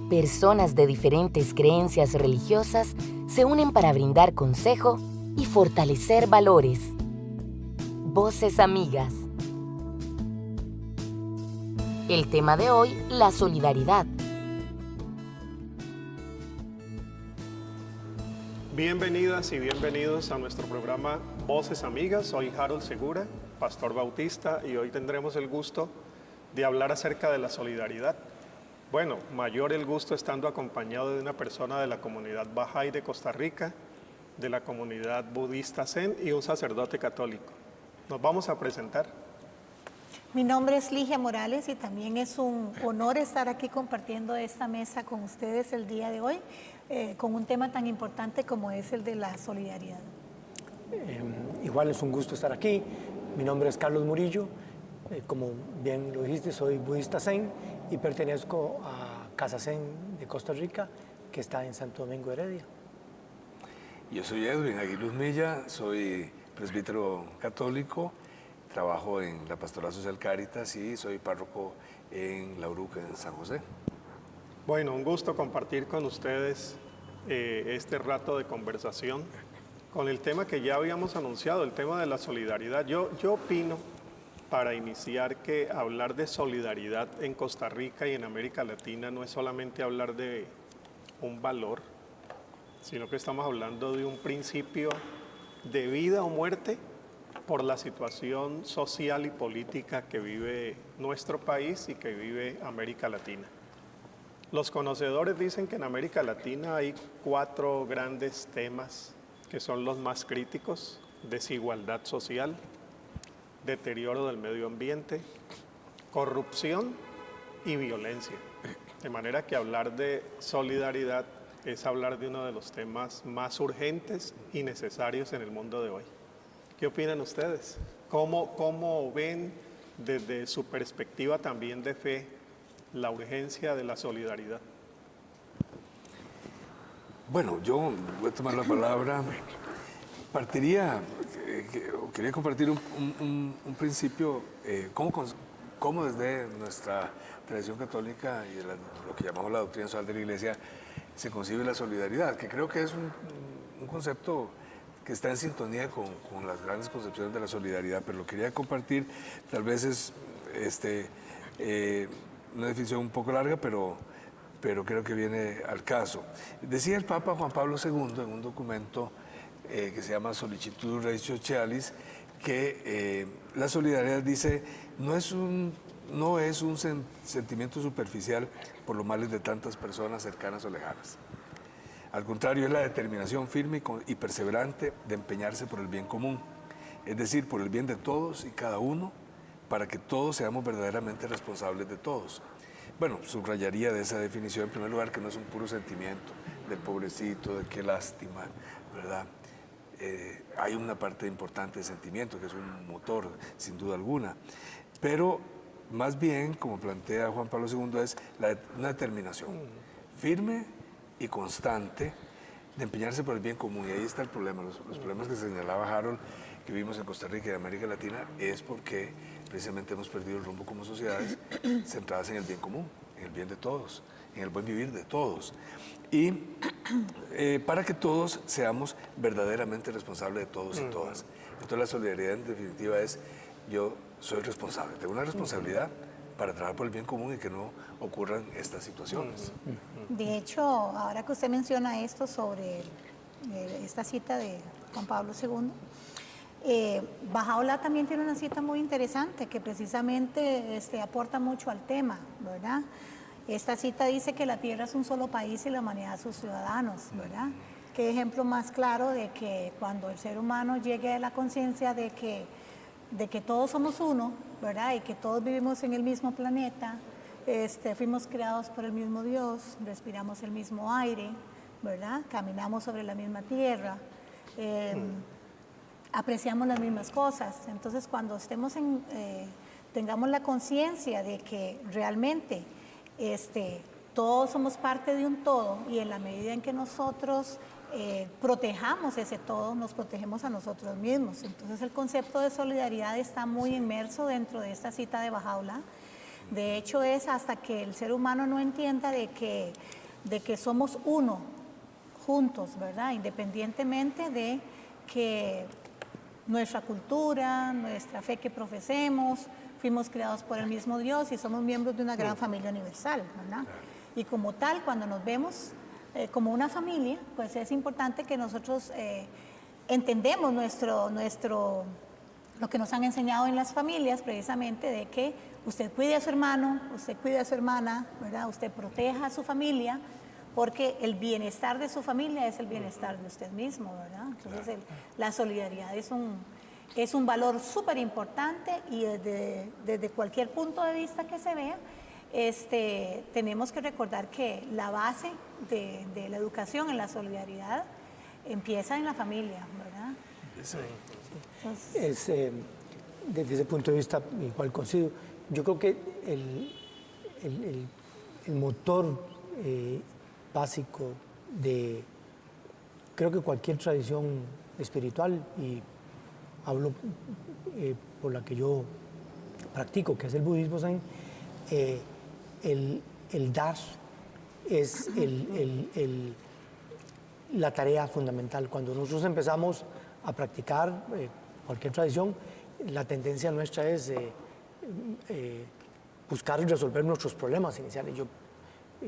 personas de diferentes creencias religiosas se unen para brindar consejo y fortalecer valores. Voces amigas. El tema de hoy, la solidaridad. Bienvenidas y bienvenidos a nuestro programa Voces Amigas. Soy Harold Segura, pastor bautista, y hoy tendremos el gusto de hablar acerca de la solidaridad. Bueno, mayor el gusto estando acompañado de una persona de la comunidad Bahá'í de Costa Rica, de la comunidad budista Zen y un sacerdote católico. Nos vamos a presentar. Mi nombre es Ligia Morales y también es un honor estar aquí compartiendo esta mesa con ustedes el día de hoy, con un tema tan importante como es el de la solidaridad. Igual es un gusto estar aquí. Mi nombre es Carlos Murillo. Como bien lo dijiste, soy budista Zen y pertenezco a Casa Zen de Costa Rica, que está en Santo Domingo, Heredia. Yo soy Edwin Aguiluz Milla, soy presbítero católico, trabajo en la Pastoral Social Cáritas y soy párroco en La Uruca, en San José. Bueno, un gusto compartir con ustedes este rato de conversación con el tema que ya habíamos anunciado, el tema de la solidaridad. Yo opino, para iniciar, que hablar de solidaridad en Costa Rica y en América Latina no es solamente hablar de un valor, sino que estamos hablando de un principio de vida o muerte por la situación social y política que vive nuestro país y que vive América Latina. Los conocedores dicen que en América Latina hay 4 grandes temas que son los más críticos: desigualdad social, deterioro del medio ambiente, corrupción y violencia. De manera que hablar de solidaridad es hablar de uno de los temas más urgentes y necesarios en el mundo de hoy. ¿Qué opinan ustedes? ¿Cómo ven desde su perspectiva también de fe la urgencia de la solidaridad? Bueno, yo voy a tomar la palabra. Quería compartir un principio, cómo desde nuestra tradición católica y de lo que llamamos la doctrina social de la Iglesia se concibe la solidaridad, que creo que es un concepto que está en sintonía con las grandes concepciones de la solidaridad, pero lo quería compartir. Tal vez es una definición un poco larga, pero creo que viene al caso. Decía el Papa Juan Pablo II en un documento que se llama Sollicitudo Ratio Socialis, que la solidaridad, dice, no es un sentimiento superficial por los males de tantas personas cercanas o lejanas. Al contrario, es la determinación firme y perseverante de empeñarse por el bien común, es decir, por el bien de todos y cada uno, para que todos seamos verdaderamente responsables de todos. Bueno, subrayaría de esa definición, en primer lugar, que no es un puro sentimiento del pobrecito, de qué lástima, ¿verdad? Hay una parte importante de sentimiento, que es un motor, sin duda alguna, pero más bien, como plantea Juan Pablo II, es una determinación firme y constante de empeñarse por el bien común. Y ahí está el problema. Los problemas que señalaba Harold, que vivimos en Costa Rica y en América Latina, es porque precisamente hemos perdido el rumbo como sociedades centradas en el bien común, en el bien de todos, en el buen vivir de todos. Y para que todos seamos verdaderamente responsables de todos y todas. Entonces la solidaridad, en definitiva, es: yo soy responsable, tengo una responsabilidad para trabajar por el bien común y que no ocurran estas situaciones. De hecho, ahora que usted menciona esto sobre esta cita de Juan Pablo II, Bahá'u'lláh también tiene una cita muy interesante que precisamente aporta mucho al tema, ¿verdad? Esta cita dice que la tierra es un solo país y la humanidad sus ciudadanos, ¿verdad? Qué ejemplo más claro de que cuando el ser humano llegue a la conciencia de que todos somos uno, ¿verdad? Y que todos vivimos en el mismo planeta, fuimos creados por el mismo Dios, respiramos el mismo aire, ¿verdad? Caminamos sobre la misma tierra, apreciamos las mismas cosas. Entonces, cuando tengamos la conciencia de que realmente todos somos parte de un todo, y en la medida en que nosotros protejamos ese todo, nos protegemos a nosotros mismos. Entonces el concepto de solidaridad está muy inmerso dentro de esta cita de Bahá'u'lláh, De hecho, es hasta que el ser humano no entienda de que somos uno, juntos, ¿verdad? Independientemente de que nuestra cultura, nuestra fe que profesemos, fuimos creados por el mismo Dios y somos miembros de una gran familia universal, ¿verdad? Y como tal, cuando nos vemos como una familia, pues es importante que nosotros entendemos lo que nos han enseñado en las familias, precisamente de que usted cuide a su hermano, usted cuide a su hermana, ¿verdad? Usted proteja a su familia, porque el bienestar de su familia es el bienestar de usted mismo, ¿verdad? Entonces, la solidaridad es un valor súper importante y desde cualquier punto de vista que se vea, tenemos que recordar que la base de la educación en la solidaridad empieza en la familia, ¿verdad? Sí. Entonces, Desde ese punto de vista, igual coincido, yo creo que el motor básico de, creo que cualquier tradición espiritual, y hablo por la que yo practico, que es el budismo zen, el dar es la tarea fundamental. Cuando nosotros empezamos a practicar cualquier tradición, la tendencia nuestra es buscar y resolver nuestros problemas iniciales. Yo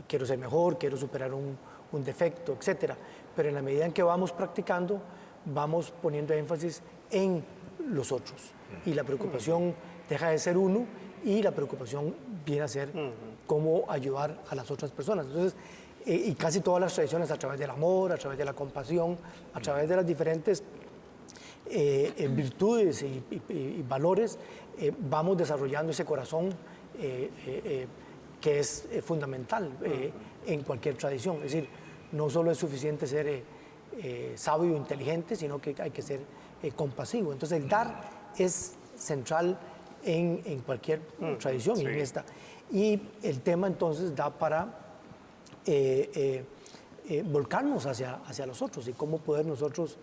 quiero ser mejor, quiero superar un defecto, etc. Pero en la medida en que vamos practicando, vamos poniendo énfasis en los otros. Y la preocupación deja de ser uno y la preocupación viene a ser cómo ayudar a las otras personas. Entonces, y casi todas las tradiciones, a través del amor, a través de la compasión, a través de las diferentes virtudes y valores, vamos desarrollando ese corazón que es fundamental en cualquier tradición. Es decir, no solo es suficiente ser sabio e inteligente, sino que hay que ser compasivo. Entonces, el dar es central en cualquier tradición, sí. y en esta. Y el tema entonces da para volcarnos hacia los otros y cómo poder nosotros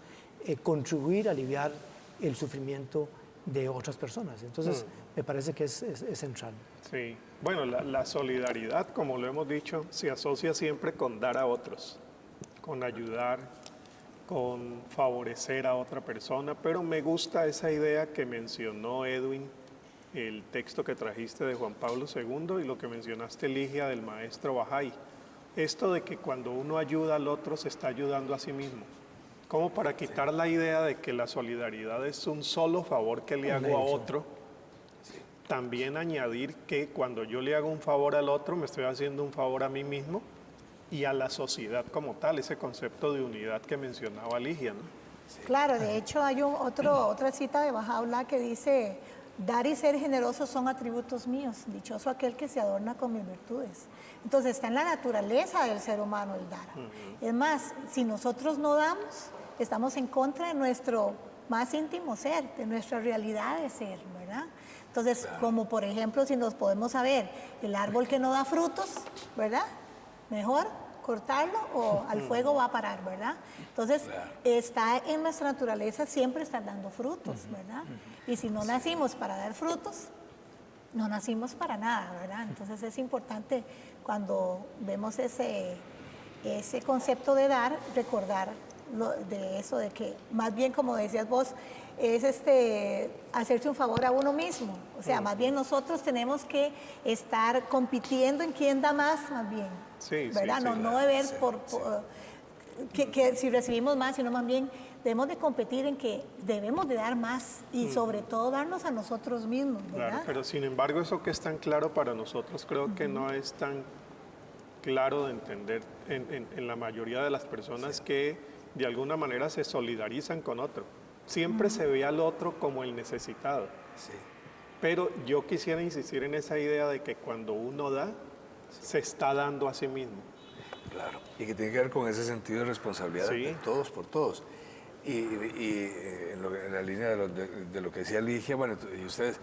contribuir a aliviar el sufrimiento de otras personas. Entonces, me parece que es central. Sí, bueno, la solidaridad, como lo hemos dicho, se asocia siempre con dar a otros, con ayudar, con favorecer a otra persona, pero me gusta esa idea que mencionó Edwin, el texto que trajiste de Juan Pablo II y lo que mencionaste, Ligia, del maestro Bahá'í. Esto de que cuando uno ayuda al otro se está ayudando a sí mismo. Como para quitar la idea de que la solidaridad es un solo favor que le hago a otro. También añadir que cuando yo le hago un favor al otro, me estoy haciendo un favor a mí mismo y a la sociedad como tal, ese concepto de unidad que mencionaba Ligia, ¿no? claro, de hecho hay otra cita de Bahá'u'lláh que dice: dar y ser generoso son atributos míos, dichoso aquel que se adorna con mis virtudes. Entonces está en la naturaleza del ser humano el dar. Es más, si nosotros no damos, estamos en contra de nuestro más íntimo ser, de nuestra realidad de ser, ¿verdad? Entonces, como por ejemplo, si nos podemos saber el árbol que no da frutos, ¿verdad? Mejor cortarlo o al fuego va a parar, ¿verdad? Entonces, está en nuestra naturaleza siempre estar dando frutos, ¿verdad? Y si no nacimos para dar frutos, no nacimos para nada, ¿verdad? Entonces, es importante cuando vemos ese concepto de dar, recordar de eso, de que más bien, como decías vos, es hacerse un favor a uno mismo. O sea, más bien nosotros tenemos que estar compitiendo en quién da más bien. Sí, ¿verdad? sí, no de ver que si recibimos más, sino más bien debemos de competir en que debemos de dar más y sobre todo darnos a nosotros mismos, ¿verdad? Claro, pero sin embargo eso que es tan claro para nosotros creo que no es tan claro de entender en la mayoría de las personas que de alguna manera se solidarizan con otro. Siempre se ve al otro como el necesitado. Sí. Pero yo quisiera insistir en esa idea de que cuando uno da, se está dando a sí mismo. Claro, y que tiene que ver con ese sentido de responsabilidad de todos por todos. Y en la línea de lo que decía Ligia, bueno, y ustedes.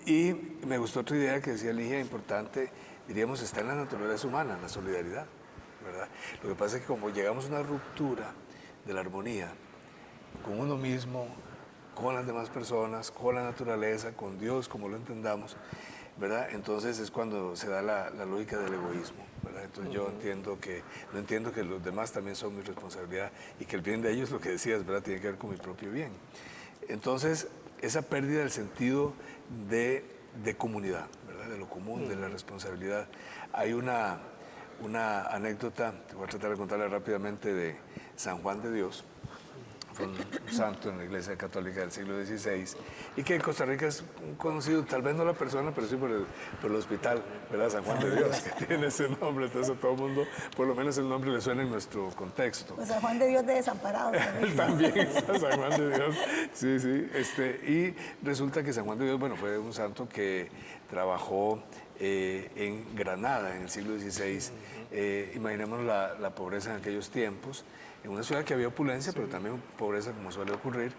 Y me gustó otra idea que decía Ligia, importante, diríamos, está en la naturaleza humana, la solidaridad, ¿verdad? Lo que pasa es que como llegamos a una ruptura de la armonía con uno mismo, con las demás personas, con la naturaleza, con Dios, como lo entendamos, ¿verdad? Entonces es cuando se da la lógica del egoísmo, ¿verdad? Entonces yo no entiendo que los demás también son mi responsabilidad y que el bien de ellos, lo que decías, ¿verdad? Tiene que ver con mi propio bien. Entonces, esa pérdida del sentido de comunidad, ¿verdad? De lo común, de la responsabilidad. Hay una anécdota, te voy a tratar de contarla rápidamente, de San Juan de Dios. Fue un santo en la Iglesia Católica del siglo XVI y que en Costa Rica es conocido, tal vez no la persona, pero sí por el hospital, ¿verdad? San Juan de Dios, que tiene ese nombre. Entonces a todo el mundo, por lo menos el nombre le suena en nuestro contexto. Pues San Juan de Dios de Desamparados. También está San Juan de Dios, sí, sí. Y resulta que San Juan de Dios, bueno, fue un santo que trabajó en Granada en el siglo XVI. Imaginémonos la pobreza en aquellos tiempos, en una ciudad que había opulencia, pero también pobreza, como suele ocurrir.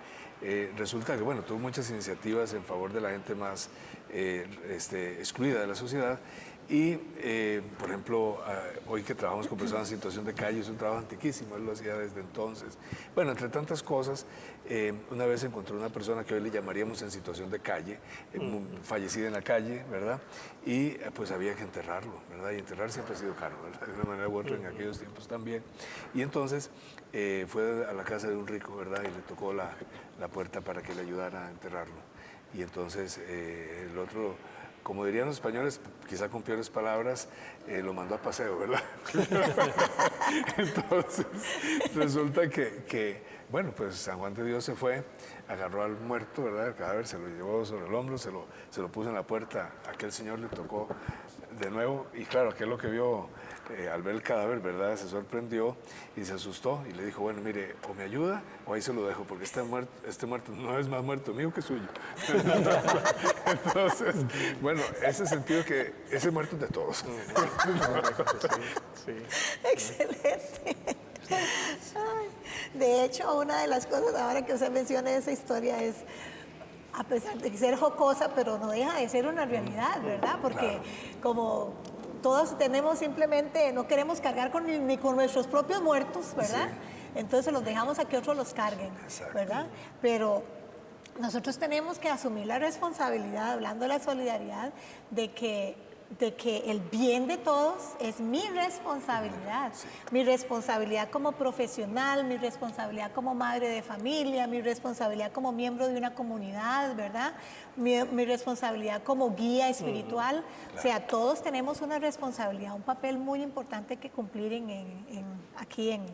Resulta que, bueno, tuvo muchas iniciativas en favor de la gente más excluida de la sociedad. Y, por ejemplo, hoy que trabajamos con personas en situación de calle, es un trabajo antiquísimo, él lo hacía desde entonces. Bueno, entre tantas cosas, una vez encontró una persona que hoy le llamaríamos en situación de calle, fallecida en la calle, ¿verdad? Y pues había que enterrarlo, ¿verdad? Y enterrar siempre ha sido caro, ¿verdad? De una manera u otra en aquellos tiempos también. Y entonces fue a la casa de un rico, ¿verdad? Y le tocó la puerta para que le ayudara a enterrarlo. Y entonces el otro, como dirían los españoles, quizá con peores palabras, lo mandó a paseo, ¿verdad? Entonces, resulta que, bueno, pues San Juan de Dios se fue, agarró al muerto, ¿verdad? El cadáver, se lo llevó sobre el hombro, se lo puso en la puerta. Aquel señor le tocó de nuevo, y claro, aquel lo que vio al ver el cadáver, ¿verdad? Se sorprendió y se asustó y le dijo, bueno, mire, o me ayuda o ahí se lo dejo, porque este muerto no es más muerto mío que suyo. Entonces, bueno, ese sentido que ese muerto es de todos. Sí. Excelente. Ay, de hecho, una de las cosas ahora que usted menciona esa historia es, a pesar de ser jocosa, pero no deja de ser una realidad, ¿verdad? Porque como todos tenemos simplemente, no queremos cargar ni con nuestros propios muertos, ¿verdad? Sí. Entonces los dejamos a que otros los carguen, ¿verdad? Pero nosotros tenemos que asumir la responsabilidad, hablando de la solidaridad, de que el bien de todos es mi responsabilidad. Sí. Mi responsabilidad como profesional, mi responsabilidad como madre de familia, mi responsabilidad como miembro de una comunidad, ¿verdad? Mi responsabilidad como guía espiritual. Claro. O sea, todos tenemos una responsabilidad, un papel muy importante que cumplir aquí en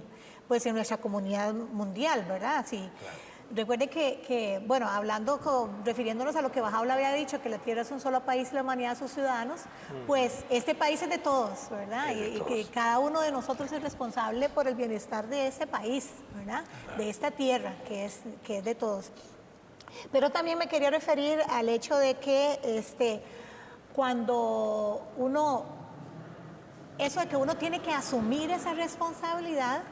nuestra comunidad mundial, ¿verdad? Sí. Claro. Recuerde que bueno, refiriéndonos a lo que Bajaola había dicho, que la Tierra es un solo país y la humanidad sus ciudadanos, pues este país es de todos, ¿verdad? Y que cada uno de nosotros es responsable por el bienestar de este país, ¿verdad? De esta tierra que es de todos. Pero también me quería referir al hecho de que cuando eso de que uno tiene que asumir esa responsabilidad,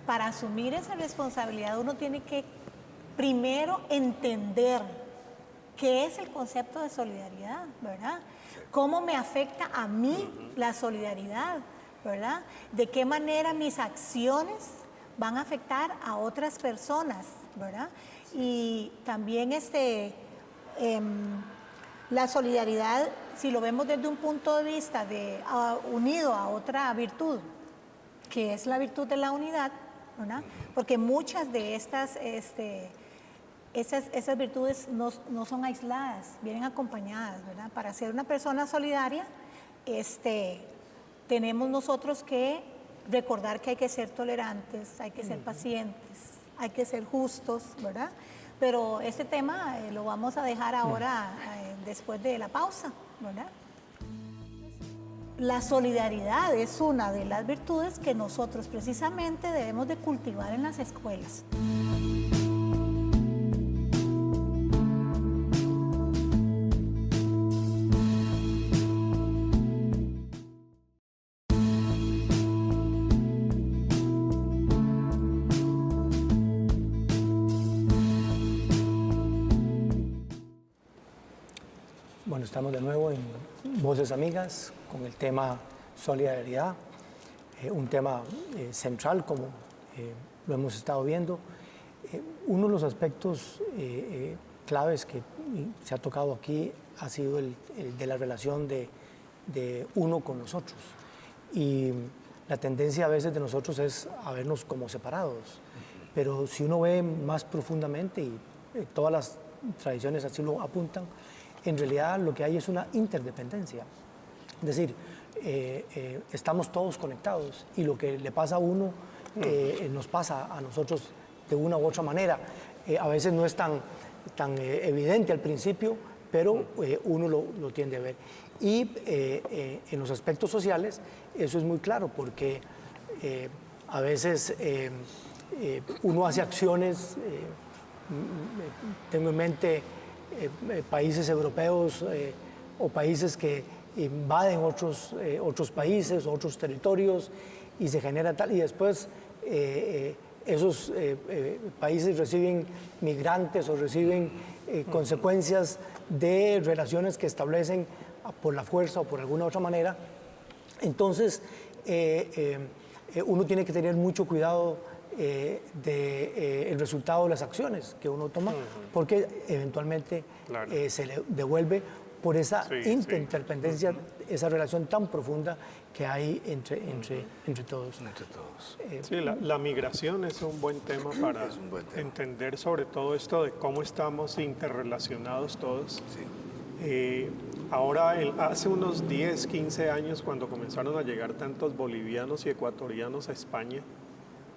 para asumir esa responsabilidad uno tiene que primero entender qué es el concepto de solidaridad, ¿verdad? ¿Cómo me afecta a mí la solidaridad, ¿verdad? ¿De qué manera mis acciones van a afectar a otras personas, ¿verdad? Y también la solidaridad, si lo vemos desde un punto de vista unido a otra virtud, que es la virtud de la unidad, ¿verdad? Porque muchas de esas virtudes no son aisladas, vienen acompañadas, ¿verdad? Para ser una persona solidaria, tenemos nosotros que recordar que hay que ser tolerantes, hay que ser pacientes, hay que ser justos, ¿verdad? Pero este tema lo vamos a dejar ahora después de la pausa, ¿verdad? La solidaridad es una de las virtudes que nosotros precisamente debemos de cultivar en las escuelas. Bueno, estamos de nuevo en Voces Amigas con el tema solidaridad, un tema central como lo hemos estado viendo. Uno de los aspectos claves que se ha tocado aquí ha sido el de la relación de uno con los otros. Y la tendencia a veces de nosotros es a vernos como separados. Pero si uno ve más profundamente, y todas las tradiciones así lo apuntan, en realidad lo que hay es una interdependencia. Es decir, estamos todos conectados y lo que le pasa a uno nos pasa a nosotros de una u otra manera. A veces no es tan evidente al principio, pero uno lo tiende a ver. Y en los aspectos sociales eso es muy claro, porque a veces uno hace acciones, tengo en mente países europeos o países que invaden otros países, otros territorios, y se genera tal, y después esos países reciben migrantes o reciben consecuencias de relaciones que establecen por la fuerza o por alguna otra manera. Entonces, uno tiene que tener mucho cuidado del resultado de las acciones que uno toma, porque eventualmente se le devuelve por esa interdependencia, esa relación tan profunda que hay entre todos. Sí, la migración es un buen tema para entender sobre todo esto de cómo estamos interrelacionados todos. Sí. Ahora, hace unos 10, 15 años, cuando comenzaron a llegar tantos bolivianos y ecuatorianos a España,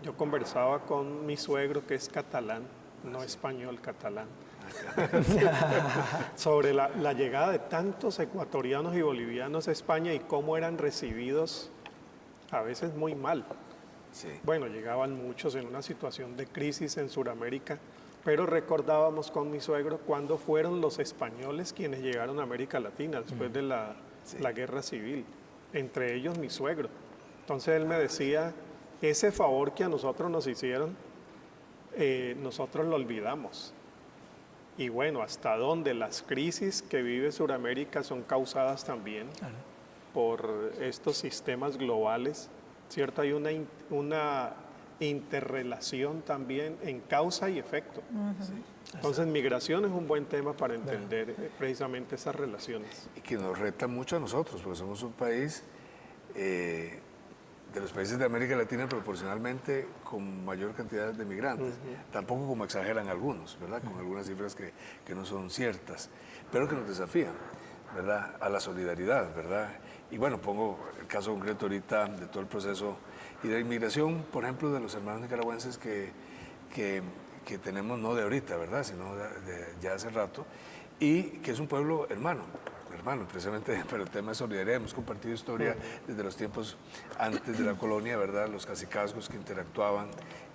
yo conversaba con mi suegro, que es catalán, no español, catalán, sobre la llegada de tantos ecuatorianos y bolivianos a España y cómo eran recibidos a veces muy mal. Sí. Bueno, llegaban muchos en una situación de crisis en Sudamérica, pero recordábamos con mi suegro cuando fueron los españoles quienes llegaron a América Latina después de la guerra civil, entre ellos mi suegro. Entonces él me decía, ese favor que a nosotros nos hicieron, nosotros lo olvidamos. Y bueno, hasta dónde las crisis que vive Sudamérica son causadas también por estos sistemas globales, ¿cierto? Hay una interrelación también en causa y efecto. Entonces, migración es un buen tema para entender precisamente esas relaciones. Y que nos reta mucho a nosotros, porque somos un país de los países de América Latina proporcionalmente con mayor cantidad de migrantes, tampoco como exageran algunos, ¿verdad? Con algunas cifras que no son ciertas, pero que nos desafían, ¿verdad? A la solidaridad, ¿verdad? Y bueno, pongo el caso concreto ahorita de todo el proceso y de inmigración, por ejemplo, de los hermanos nicaragüenses que tenemos no de ahorita, ¿verdad? Sino de ya hace rato, y que es un pueblo hermano, precisamente para el tema de solidaridad. Hemos compartido historia desde los tiempos antes de la colonia, ¿verdad? Los cacicazgos que interactuaban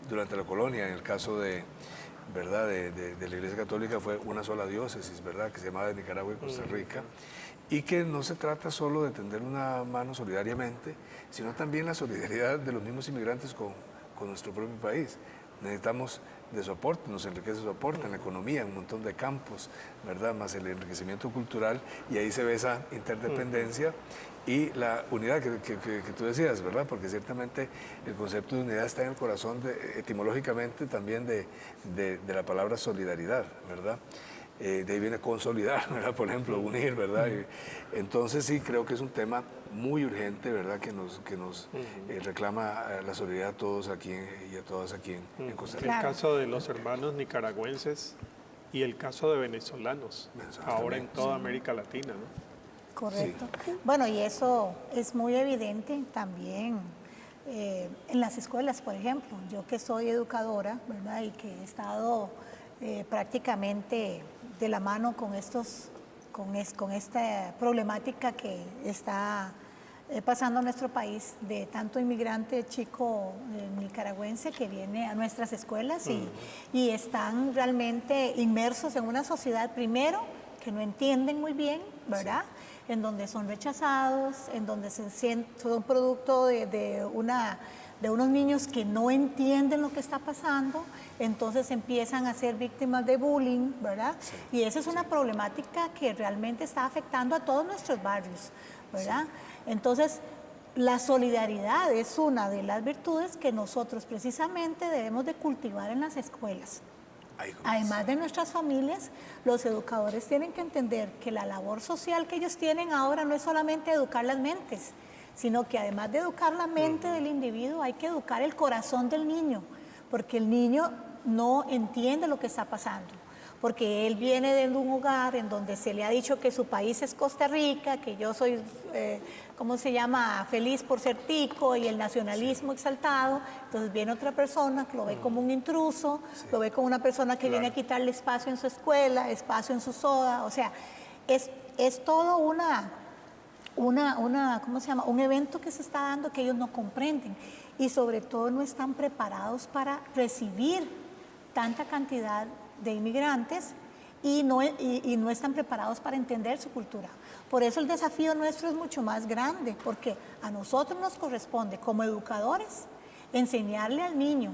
durante la colonia. En el caso de la Iglesia Católica fue una sola diócesis, ¿verdad? Que se llamaba de Nicaragua y Costa Rica. Y que no se trata solo de tender una mano solidariamente, sino también la solidaridad de los mismos inmigrantes con nuestro propio país. Necesitamos de su aporte, nos enriquece su aporte en la economía, en un montón de campos, ¿verdad? Más el enriquecimiento cultural, y ahí se ve esa interdependencia y la unidad que tú decías, ¿verdad? Porque ciertamente el concepto de unidad está en el corazón, etimológicamente también de la palabra solidaridad, ¿verdad? De ahí viene consolidar, ¿verdad? Por ejemplo, unir, ¿verdad? Entonces sí, creo que es un tema muy urgente, ¿verdad? Que nos reclama la solidaridad a todos aquí y a todas aquí en Costa Rica. El caso de los hermanos nicaragüenses y el caso de venezolanos, ahora también, en toda América Latina, ¿no? Correcto. Sí. Bueno, y eso es muy evidente también en las escuelas, por ejemplo. Yo que soy educadora, ¿verdad? Y que he estado prácticamente de la mano con esta problemática que está pasando en nuestro país, de tanto inmigrante chico nicaragüense que viene a nuestras escuelas y están realmente inmersos en una sociedad, primero, que no entienden muy bien, ¿verdad? Sí. En donde son rechazados, en donde son producto de unos niños que no entienden lo que está pasando, entonces empiezan a ser víctimas de bullying, ¿verdad? Sí. Y esa es una problemática que realmente está afectando a todos nuestros barrios, ¿verdad? Sí. Entonces, la solidaridad es una de las virtudes que nosotros precisamente debemos de cultivar en las escuelas. Además de nuestras familias, los educadores tienen que entender que la labor social que ellos tienen ahora no es solamente educar las mentes, sino que además de educar la mente del individuo, hay que educar el corazón del niño, porque el niño no entiende lo que está pasando, porque él viene de un hogar en donde se le ha dicho que su país es Costa Rica, que yo soy, ¿cómo se llama?, feliz por ser tico, y el nacionalismo exaltado. Entonces viene otra persona que lo ve como un intruso, lo ve como una persona que viene a quitarle espacio en su escuela, espacio en su soda. O sea, es todo ¿cómo se llama?, un evento que se está dando que ellos no comprenden, y sobre todo no están preparados para recibir tanta cantidad de inmigrantes y no están preparados para entender su cultura. Por eso el desafío nuestro es mucho más grande, porque a nosotros nos corresponde como educadores enseñarle al niño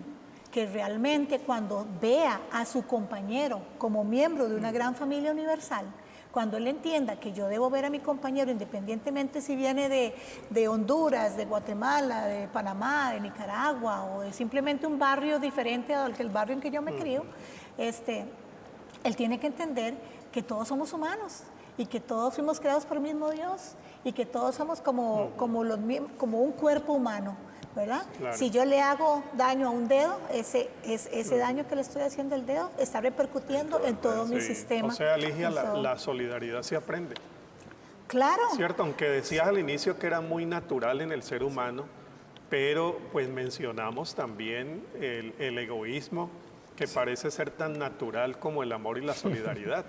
que realmente cuando vea a su compañero como miembro de una gran familia universal, cuando él entienda que yo debo ver a mi compañero independientemente si viene de Honduras, de Guatemala, de Panamá, de Nicaragua, o de simplemente un barrio diferente al que el barrio en que yo me crío, él tiene que entender que todos somos humanos y que todos fuimos creados por el mismo Dios y que todos somos como un cuerpo humano, ¿verdad? Claro. Si yo le hago daño a un dedo, ese daño que le estoy haciendo al dedo está repercutiendo en todo mi sistema. O sea, Ligia, la solidaridad se aprende. Claro. Cierto, aunque decías al inicio que era muy natural en el ser humano, pero pues mencionamos también el egoísmo, que parece ser tan natural como el amor y la solidaridad.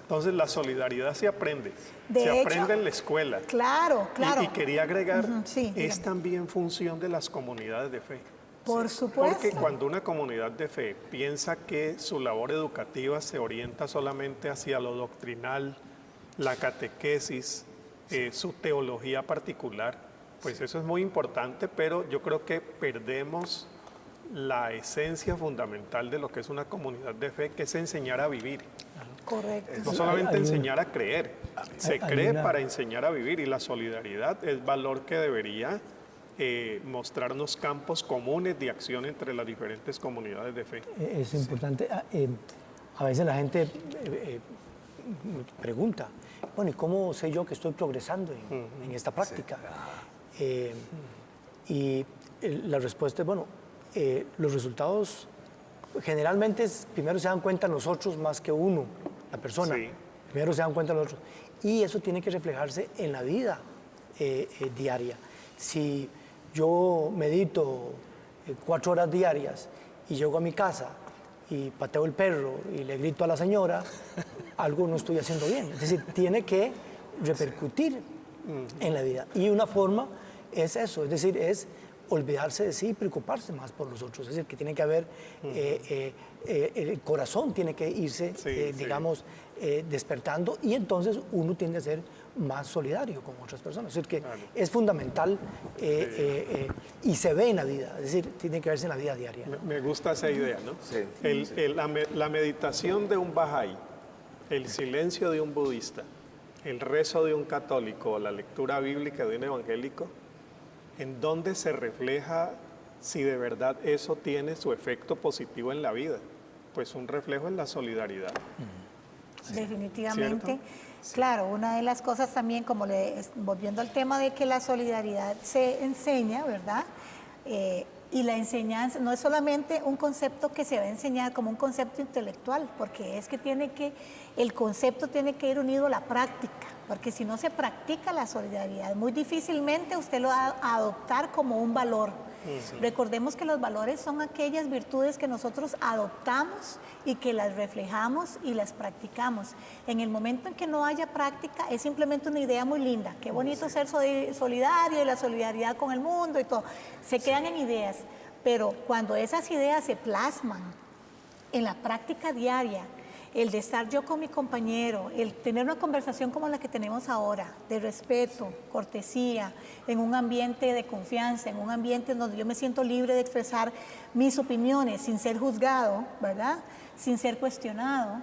Entonces la solidaridad se aprende, se aprende en la escuela. Claro, claro. Y quería agregar, sí, es también función de las comunidades de fe. Por supuesto. Porque cuando una comunidad de fe piensa que su labor educativa se orienta solamente hacia lo doctrinal, la catequesis, su teología particular, pues eso es muy importante, pero yo creo que perdemos la esencia fundamental de lo que es una comunidad de fe, que es enseñar a vivir. Correcto. No solamente enseñar a creer, se cree para enseñar a vivir, y la solidaridad es valor que debería mostrarnos campos comunes de acción entre las diferentes comunidades de fe. Es importante. A veces la gente pregunta, bueno, ¿y cómo sé yo que estoy progresando en esta práctica? Y la respuesta es, bueno, los resultados generalmente primero se dan cuenta nosotros más que uno, la persona. Sí. Primero se dan cuenta nosotros. Y eso tiene que reflejarse en la vida diaria. Si yo medito 4 horas diarias y llego a mi casa y pateo el perro y le grito a la señora, algo no estoy haciendo bien. Es decir, tiene que repercutir en la vida. Y una forma es eso, es decir, es olvidarse de sí y preocuparse más por los otros. Es decir, que tiene que haber, el corazón tiene que irse, digamos, despertando, y entonces uno tiende a ser más solidario con otras personas. Es decir, que es fundamental y se ve en la vida, es decir, tiene que verse en la vida diaria, ¿no? Me gusta esa idea, ¿no? Sí. La meditación de un Bahá'í, el silencio de un budista, el rezo de un católico, la lectura bíblica de un evangélico, ¿en dónde se refleja si de verdad eso tiene su efecto positivo en la vida? Pues un reflejo en la solidaridad. Definitivamente. ¿Cierto? Claro, una de las cosas también, volviendo al tema de que la solidaridad se enseña, ¿verdad? Y la enseñanza no es solamente un concepto que se va a enseñar como un concepto intelectual, porque es que el concepto tiene que ir unido a la práctica, porque si no se practica la solidaridad, muy difícilmente usted lo va a adoptar como un valor. Sí. Recordemos que los valores son aquellas virtudes que nosotros adoptamos y que las reflejamos y las practicamos. En el momento en que no haya práctica, es simplemente una idea muy linda. Qué bonito ser solidario y la solidaridad con el mundo y todo. Se quedan en ideas, pero cuando esas ideas se plasman en la práctica diaria, el de estar yo con mi compañero, el tener una conversación como la que tenemos ahora, de respeto, cortesía, en un ambiente de confianza, en un ambiente en donde yo me siento libre de expresar mis opiniones sin ser juzgado, ¿verdad? Sin ser cuestionado.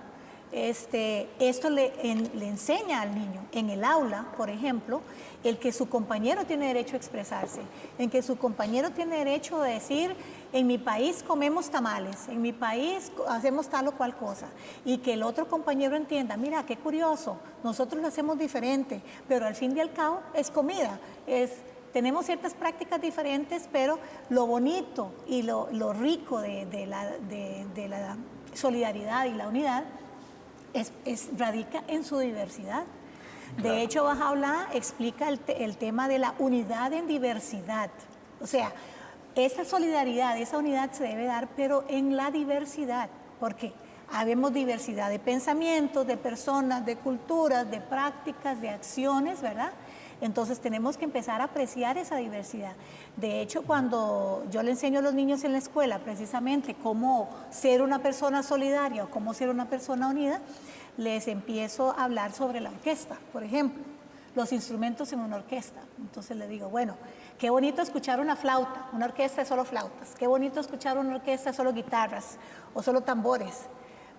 Esto le enseña al niño en el aula, por ejemplo, el que su compañero tiene derecho a expresarse, en que su compañero tiene derecho a decir, en mi país comemos tamales, en mi país hacemos tal o cual cosa, y que el otro compañero entienda, mira, qué curioso, nosotros lo hacemos diferente, pero al fin y al cabo es comida, tenemos ciertas prácticas diferentes, pero lo bonito y lo rico de la solidaridad y la unidad radica en su diversidad. Claro. De hecho, Bajaola explica el tema de la unidad en diversidad. O sea, esa solidaridad, esa unidad se debe dar, pero en la diversidad, porque habemos diversidad de pensamientos, de personas, de culturas, de prácticas, de acciones, ¿verdad? Entonces tenemos que empezar a apreciar esa diversidad. De hecho, cuando yo le enseño a los niños en la escuela precisamente cómo ser una persona solidaria o cómo ser una persona unida, les empiezo a hablar sobre la orquesta, por ejemplo, los instrumentos en una orquesta. Entonces les digo, bueno, qué bonito escuchar una flauta, una orquesta de solo flautas, qué bonito escuchar una orquesta de solo guitarras o solo tambores.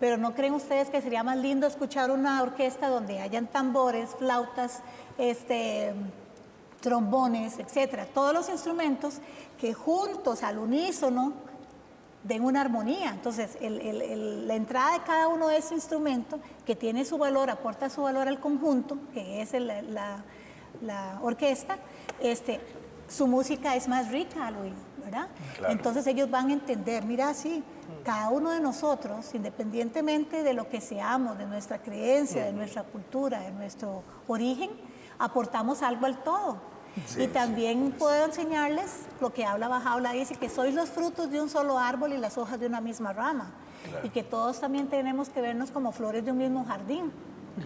Pero ¿no creen ustedes que sería más lindo escuchar una orquesta donde hayan tambores, flautas, trombones, etcétera? Todos los instrumentos que juntos, al unísono, den una armonía. Entonces, la entrada de cada uno de esos instrumentos, que tiene su valor, aporta su valor al conjunto, que es la orquesta, su música es más rica al oído, ¿verdad? Claro. Entonces ellos van a entender, mira, sí, cada uno de nosotros, independientemente de lo que seamos, de nuestra creencia, de nuestra cultura, de nuestro origen, aportamos algo al todo. Sí, y también puedo enseñarles lo que habla Bajaola, dice que sois los frutos de un solo árbol y las hojas de una misma rama. Claro. Y que todos también tenemos que vernos como flores de un mismo jardín.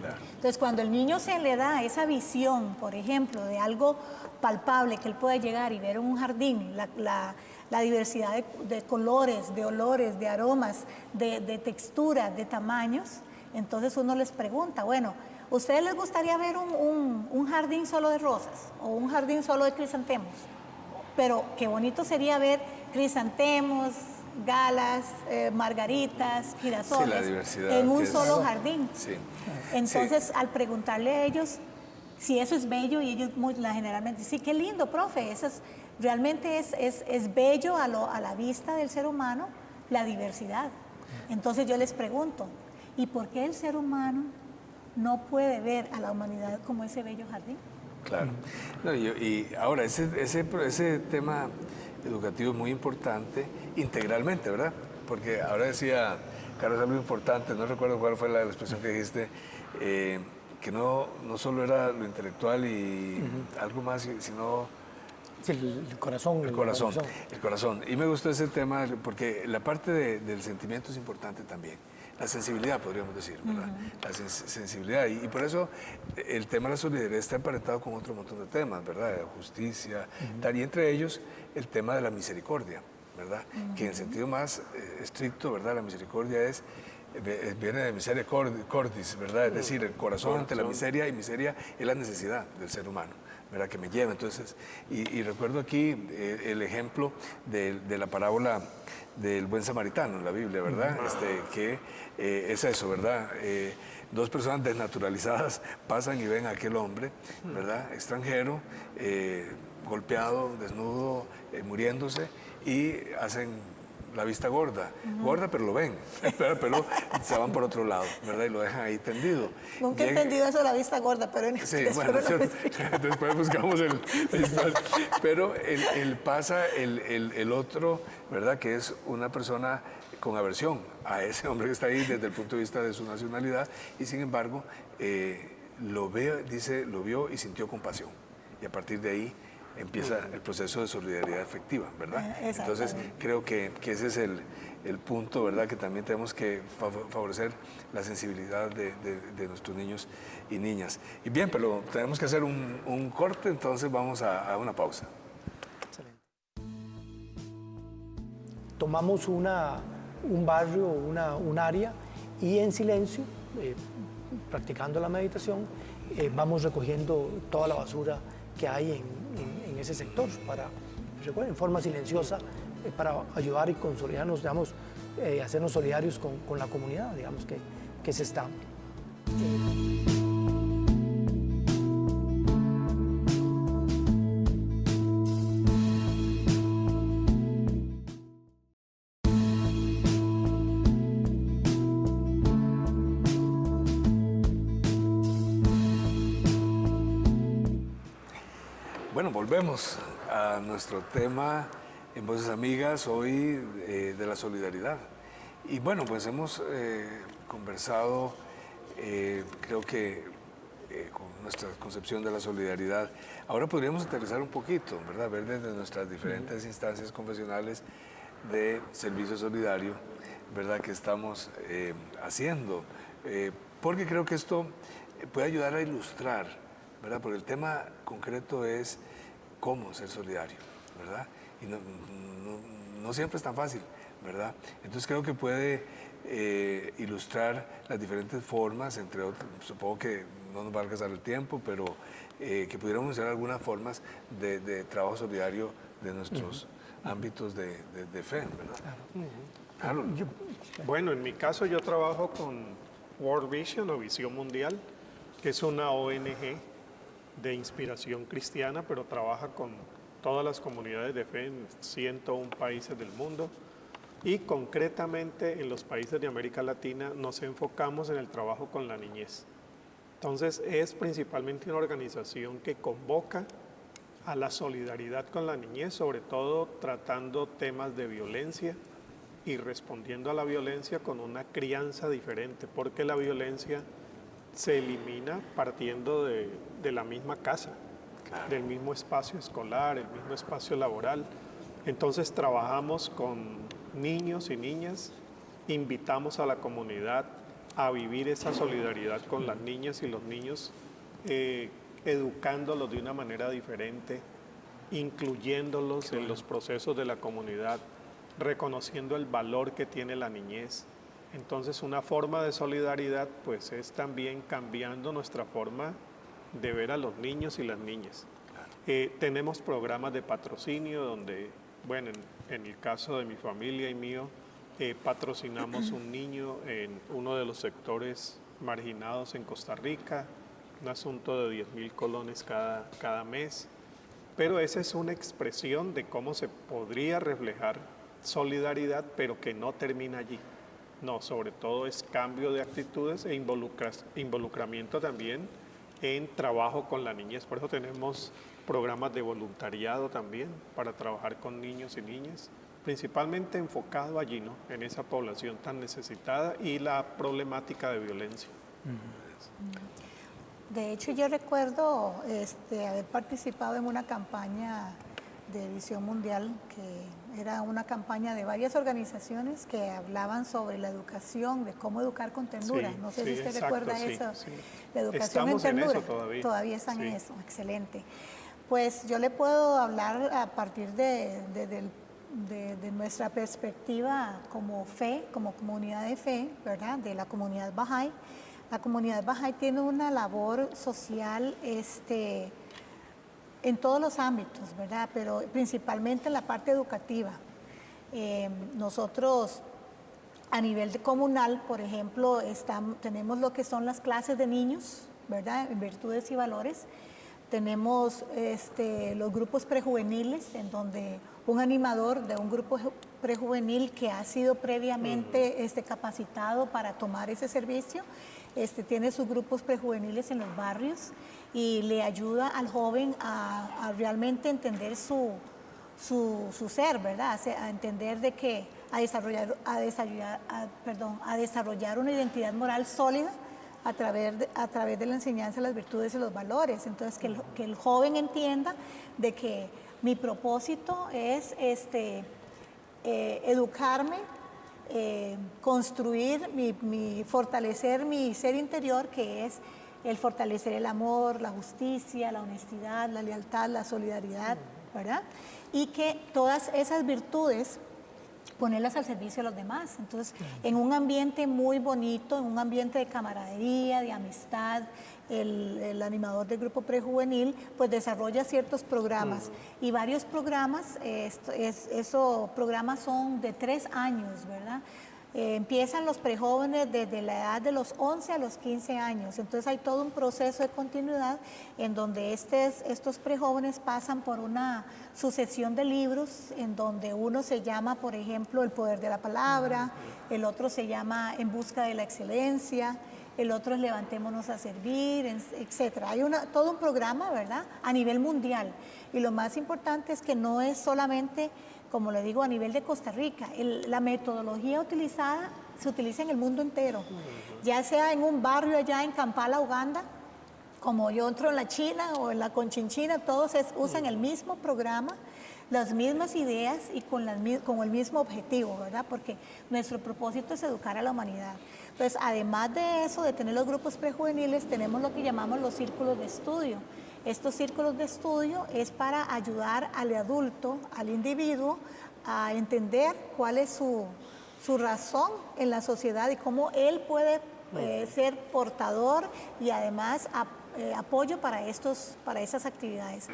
Claro. Entonces, cuando el niño se le da esa visión, por ejemplo, de algo palpable, que él puede llegar y ver un jardín, la diversidad de colores, de olores, de aromas, de texturas, de tamaños, entonces uno les pregunta, bueno, ¿ustedes les gustaría ver un jardín solo de rosas o un jardín solo de crisantemos? Pero qué bonito sería ver crisantemos, galas, margaritas, girasoles, sí, en un solo jardín. Sí. Entonces, al preguntarle a ellos si eso es bello, y ellos generalmente, sí, qué lindo, profe, realmente es bello a la vista del ser humano la diversidad. Entonces yo les pregunto, ¿y por qué el ser humano no puede ver a la humanidad como ese bello jardín? Claro. No, y ahora, ese tema educativo es muy importante integralmente, ¿verdad? Porque ahora decía Carlos algo importante, no recuerdo cuál fue la expresión que dijiste, que no solo era lo intelectual y algo más, sino... Sí, el corazón. El corazón. Y me gustó ese tema porque la parte del sentimiento es importante también. La sensibilidad, podríamos decir, ¿verdad? La sensibilidad. Y por eso el tema de la solidaridad está emparentado con otro montón de temas, ¿verdad? De justicia, tal, y entre ellos el tema de la misericordia, ¿verdad? Que en sentido más estricto, ¿verdad? La misericordia viene de miseria cordis, ¿verdad? Es decir, el corazón ante la miseria, y miseria es la necesidad del ser humano, ¿verdad? Que me lleva. Entonces, y recuerdo aquí el ejemplo de la parábola del buen samaritano en la Biblia, ¿verdad? Que es eso, ¿verdad? Dos personas desnaturalizadas pasan y ven a aquel hombre, ¿verdad? Extranjero, golpeado, desnudo, muriéndose, y hacen la vista gorda, pero lo ven, pero se van por otro lado, ¿verdad? Y lo dejan ahí tendido. Nunca he entendido eso de la vista gorda, pero sí, bueno, después buscamos pero pasa el otro, ¿verdad? Que es una persona con aversión a ese hombre que está ahí desde el punto de vista de su nacionalidad, y sin embargo lo vio y sintió compasión, y a partir de ahí empieza el proceso de solidaridad efectiva, ¿verdad? Entonces, creo que ese es el punto, ¿verdad? Que también tenemos que favorecer la sensibilidad de nuestros niños y niñas. Y bien, pero tenemos que hacer un corte, entonces vamos a una pausa. Excelente. Tomamos un barrio, un área, y en silencio, practicando la meditación, vamos recogiendo toda la basura que hay en ese sector, en forma silenciosa, para ayudar y consolidarnos, digamos, hacernos solidarios con la comunidad, digamos, que que se está. Bueno, volvemos a nuestro tema en Voces Amigas hoy de la solidaridad. Y bueno, pues hemos conversado, creo que con nuestra concepción de la solidaridad. Ahora podríamos aterrizar un poquito, ¿verdad? Ver desde nuestras diferentes instancias confesionales de servicio solidario, ¿verdad? Que estamos haciendo. Porque creo que esto puede ayudar a ilustrar, ¿verdad? Porque el tema concreto es cómo ser solidario, ¿verdad? Y no siempre es tan fácil, ¿verdad? Entonces creo que puede ilustrar las diferentes formas, entre otras, supongo que no nos va a alcanzar el tiempo, pero que pudiéramos usar algunas formas de trabajo solidario de nuestros ámbitos de fe, ¿verdad? Claro. Bueno, en mi caso yo trabajo con World Vision o Visión Mundial, que es una ONG de inspiración cristiana, pero trabaja con todas las comunidades de fe en 101 países del mundo. Y concretamente en los países de América Latina nos enfocamos en el trabajo con la niñez. Entonces es principalmente una organización que convoca a la solidaridad con la niñez, sobre todo tratando temas de violencia y respondiendo a la violencia con una crianza diferente, porque la violencia se elimina partiendo de la misma casa, del mismo espacio escolar, el mismo espacio laboral. Entonces trabajamos con niños y niñas, invitamos a la comunidad a vivir esa solidaridad con las niñas y los niños, educándolos de una manera diferente, incluyéndolos en los procesos de la comunidad, reconociendo el valor que tiene la niñez. Entonces una forma de solidaridad pues es también cambiando nuestra forma de ver a los niños y las niñas. Tenemos programas de patrocinio donde, bueno, en el caso de mi familia y mío, patrocinamos un niño en uno de los sectores marginados en Costa Rica, un asunto de 10,000 colones cada mes, pero esa es una expresión de cómo se podría reflejar solidaridad, pero que no termina allí. No, sobre todo es cambio de actitudes e involucramiento también en trabajo con la niñez. Por eso tenemos programas de voluntariado también para trabajar con niños y niñas, principalmente enfocado allí, ¿no? En esa población tan necesitada y la problemática de violencia. De hecho, yo recuerdo haber participado en una campaña de Visión Mundial, que era una campaña de varias organizaciones que hablaban sobre la educación, de cómo educar con ternura. No sé si usted recuerda eso, la educación en ternura. En eso todavía. Todavía están en eso, excelente. Pues yo le puedo hablar a partir de nuestra perspectiva como fe, como comunidad de fe, ¿verdad? De la comunidad Bahá'í. La comunidad Bahá'í tiene una labor social en todos los ámbitos, ¿verdad? Pero principalmente en la parte educativa. Nosotros a nivel comunal, por ejemplo, tenemos lo que son las clases de niños, ¿verdad? En virtudes y valores. Tenemos los grupos prejuveniles, en donde un animador de un grupo prejuvenil que ha sido previamente capacitado para tomar ese servicio, tiene sus grupos prejuveniles en los barrios y le ayuda al joven a realmente entender su ser, ¿verdad? A entender de que a desarrollar una identidad moral sólida a través de la enseñanza de las virtudes y los valores. Entonces, que el joven entienda de que mi propósito es educarme, construir, fortalecer mi ser interior, que es el fortalecer el amor, la justicia, la honestidad, la lealtad, la solidaridad, ¿verdad? Y que todas esas virtudes ponerlas al servicio de los demás. Entonces, en un ambiente muy bonito, en un ambiente de camaradería, de amistad, el animador del grupo prejuvenil pues desarrolla ciertos programas y varios programas, esos programas son de 3 años, ¿verdad? Empiezan los prejóvenes desde la edad de los 11 a los 15 años, entonces hay todo un proceso de continuidad en donde estos prejóvenes pasan por una sucesión de libros en donde uno se llama, por ejemplo, El poder de la palabra, el otro se llama En busca de la excelencia, el otro es Levantémonos a servir, etc. Hay todo un programa, ¿verdad?, a nivel mundial, y lo más importante es que no es solamente, como le digo, a nivel de Costa Rica. La metodología utilizada se utiliza en el mundo entero, ya sea en un barrio allá en Kampala, Uganda, como yo entro en la China o en la Conchinchina, todos usan el mismo programa, las mismas ideas y con el mismo objetivo, ¿verdad? Porque nuestro propósito es educar a la humanidad. Entonces, además de eso, de tener los grupos prejuveniles, tenemos lo que llamamos los círculos de estudio. Estos círculos de estudio es para ayudar al adulto, al individuo, a entender cuál es su razón en la sociedad y cómo él puede ser portador y además apoyo para esas actividades.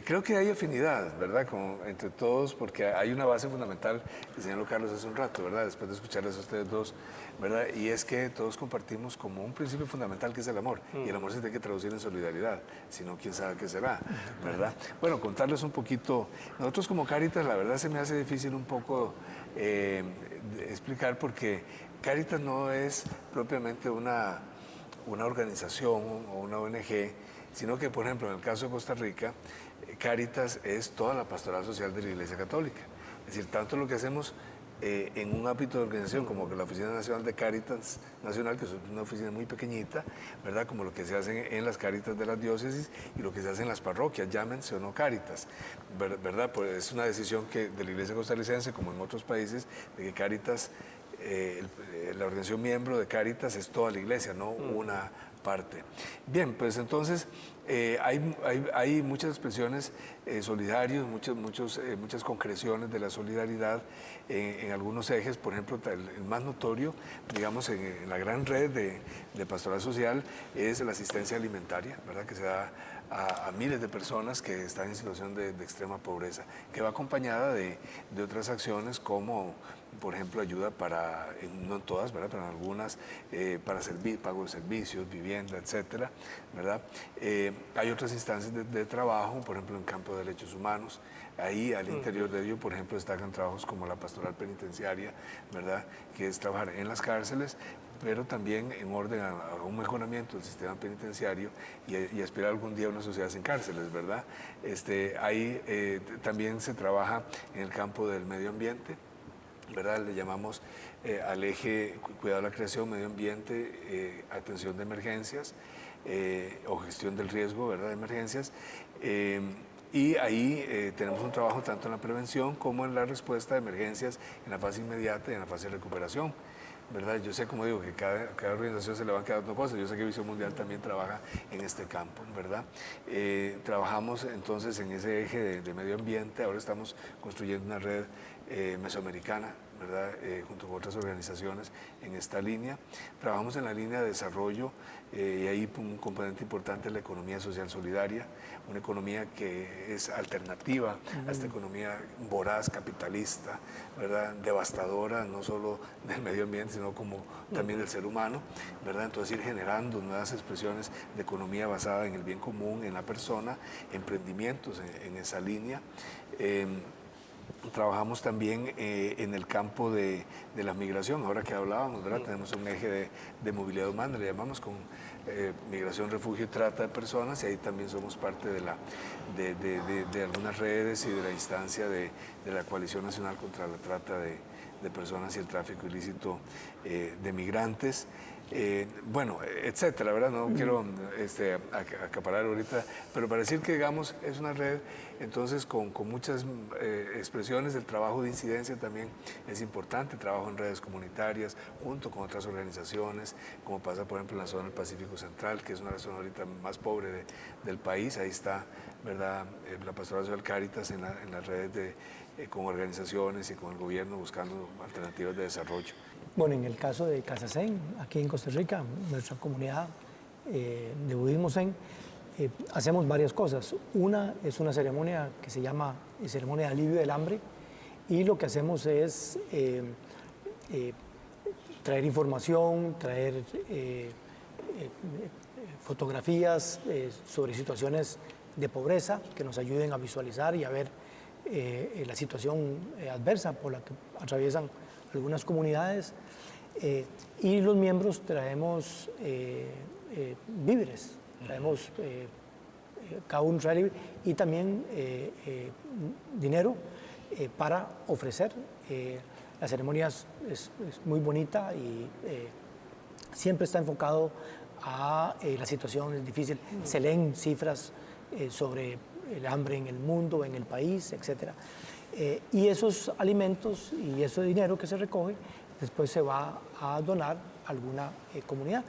Creo que hay afinidad, ¿verdad?, entre todos, porque hay una base fundamental que señaló Carlos hace un rato, ¿verdad?, después de escucharles a ustedes dos, ¿verdad?, y es que todos compartimos como un principio fundamental que es el amor, y el amor se tiene que traducir en solidaridad, si no, quién sabe qué será, ¿verdad? Bueno, contarles un poquito, nosotros como Cáritas, la verdad se me hace difícil un poco explicar, porque Cáritas no es propiamente una organización o una ONG, sino que, por ejemplo, en el caso de Costa Rica, Cáritas es toda la pastoral social de la Iglesia Católica. Es decir, tanto lo que hacemos en un ámbito de organización como que la Oficina Nacional de Cáritas Nacional, que es una oficina muy pequeñita, ¿verdad?, como lo que se hace en las Cáritas de las diócesis y lo que se hace en las parroquias, llámense o no Cáritas, ¿verdad? Pues es una decisión de la Iglesia costarricense, como en otros países, de que Cáritas, la organización miembro de Cáritas es toda la iglesia, no una parte. Bien, pues entonces hay muchas expresiones solidarias, muchas concreciones de la solidaridad en algunos ejes. Por ejemplo, el más notorio, digamos, en la gran red de pastoral social es la asistencia alimentaria, ¿verdad?, que se da a miles de personas que están en situación de extrema pobreza, que va acompañada de otras acciones como, por ejemplo, ayuda no en todas, ¿verdad?, pero en algunas, para pago de servicios, vivienda, etcétera, ¿verdad? Hay otras instancias de trabajo, por ejemplo, en campo de derechos humanos. Ahí, al interior de ello, por ejemplo, destacan trabajos como la pastoral penitenciaria, ¿verdad?, que es trabajar en las cárceles, pero también en orden a un mejoramiento del sistema penitenciario y aspirar algún día a una sociedad sin cárceles, ¿verdad? Ahí también se trabaja en el campo del medio ambiente, ¿verdad? Le llamamos al eje cuidado de la creación, medio ambiente, atención de emergencias o gestión del riesgo, ¿verdad?, de emergencias. Y ahí tenemos un trabajo tanto en la prevención como en la respuesta de emergencias en la fase inmediata y en la fase de recuperación, ¿verdad? Yo sé, como digo, que cada organización se le van quedando cosas. Yo sé que Visión Mundial también trabaja en este campo, ¿verdad? Trabajamos entonces en ese eje de medio ambiente. Ahora estamos construyendo una red mesoamericana, ¿verdad?, junto con otras organizaciones en esta línea. Trabajamos en la línea de desarrollo y ahí un componente importante es la economía social solidaria, una economía que es alternativa a esta economía voraz, capitalista, ¿verdad?, devastadora, no solo del medio ambiente, sino como también del ser humano, ¿verdad? Entonces ir generando nuevas expresiones de economía basada en el bien común, en la persona, emprendimientos en esa línea. Trabajamos también en el campo de la migración, ahora que hablábamos, ¿verdad? Tenemos un eje de movilidad humana, le llamamos, con migración, refugio y trata de personas, y ahí también somos parte de algunas redes y de la instancia de la Coalición Nacional contra la Trata de Personas y el Tráfico Ilícito de Migrantes. Bueno, etcétera, ¿verdad? No quiero acaparar ahorita, pero para decir que, digamos, es una red, entonces, con muchas expresiones. El trabajo de incidencia también es importante, trabajo en redes comunitarias, junto con otras organizaciones, como pasa, por ejemplo, en la zona del Pacífico Central, que es una zona ahorita más pobre del país. Ahí está, ¿verdad?, la Pastoral Social Cáritas en las redes con organizaciones y con el gobierno buscando alternativas de desarrollo. Bueno, en el caso de Casa Zen, aquí en Costa Rica, nuestra comunidad de budismo Zen, hacemos varias cosas. Una es una ceremonia que se llama ceremonia de alivio del hambre, y lo que hacemos es traer información, traer fotografías sobre situaciones de pobreza que nos ayuden a visualizar y a ver la situación adversa por la que atraviesan algunas comunidades. Y los miembros traemos víveres, traemos cada uno trae y también dinero para ofrecer. La ceremonia es muy bonita y siempre está enfocado a la situación difícil. Se leen cifras sobre el hambre en el mundo, en el país, etc. Y esos alimentos y ese dinero que se recoge después se va a donar a alguna comunidad.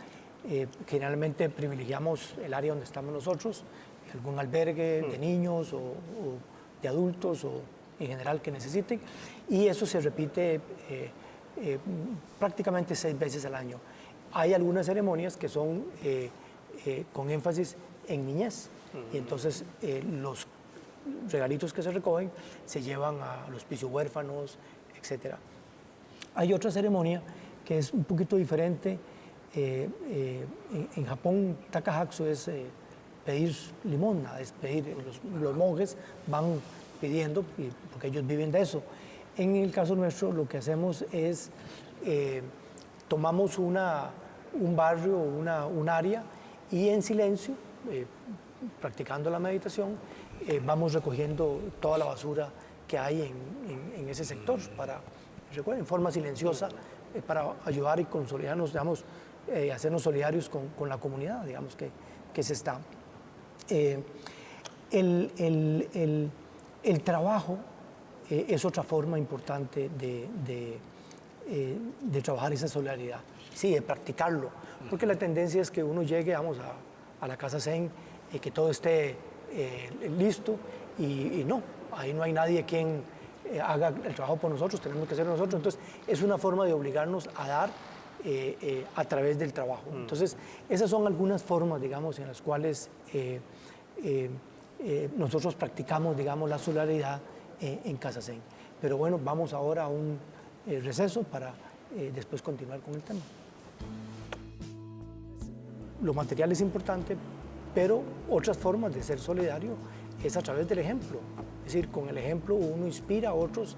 Generalmente privilegiamos el área donde estamos nosotros, algún albergue de niños o de adultos o en general que necesiten, y eso se repite prácticamente 6 veces al año. Hay algunas ceremonias que son con énfasis en niñez, y entonces los regalitos que se recogen se llevan a los hospicios huérfanos, etc. Hay otra ceremonia que es un poquito diferente. En Japón, takahatsu es pedir limosna, es pedir, los monjes van pidiendo, porque ellos viven de eso. En el caso nuestro, lo que hacemos es, tomamos un barrio, un área, y en silencio, practicando la meditación, vamos recogiendo toda la basura que hay en ese sector, en forma silenciosa, para ayudar y consolidarnos, digamos, hacernos solidarios con la comunidad, digamos, que se está. El trabajo es otra forma importante de trabajar esa solidaridad, sí, de practicarlo, porque la tendencia es que uno llegue, vamos, a la casa Zen, que todo esté listo, y no, ahí no hay nadie quien haga el trabajo por nosotros, tenemos que hacerlo nosotros. Entonces es una forma de obligarnos a dar a través del trabajo. Entonces esas son algunas formas, digamos, en las cuales nosotros practicamos, digamos, la solidaridad en Casa Zen. Pero bueno, vamos ahora a un receso para después continuar con el tema. Lo material es importante, pero otras formas de ser solidario es a través del ejemplo. Es decir, con el ejemplo uno inspira a otros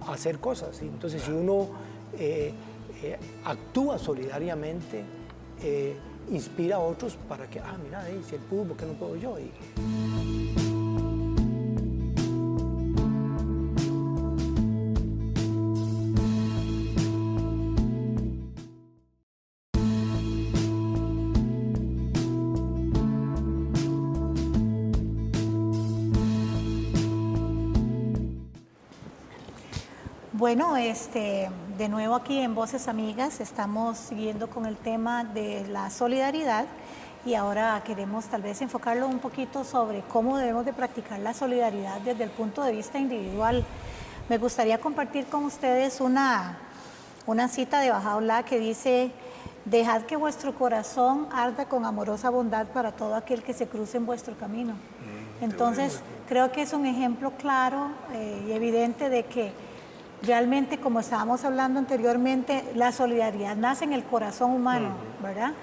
a hacer cosas, ¿sí? Entonces, si uno actúa solidariamente, inspira a otros para que, mira, si él pudo, ¿por qué no puedo yo? Bueno, de nuevo aquí en Voces Amigas estamos siguiendo con el tema de la solidaridad y ahora queremos tal vez enfocarlo un poquito sobre cómo debemos de practicar la solidaridad desde el punto de vista individual. Me gustaría compartir con ustedes una cita de Baha'u'lláh que dice: dejad que vuestro corazón arda con amorosa bondad para todo aquel que se cruce en vuestro camino. Entonces, creo que es un ejemplo claro y evidente de que realmente, como estábamos hablando anteriormente, la solidaridad nace en el corazón humano, ¿verdad?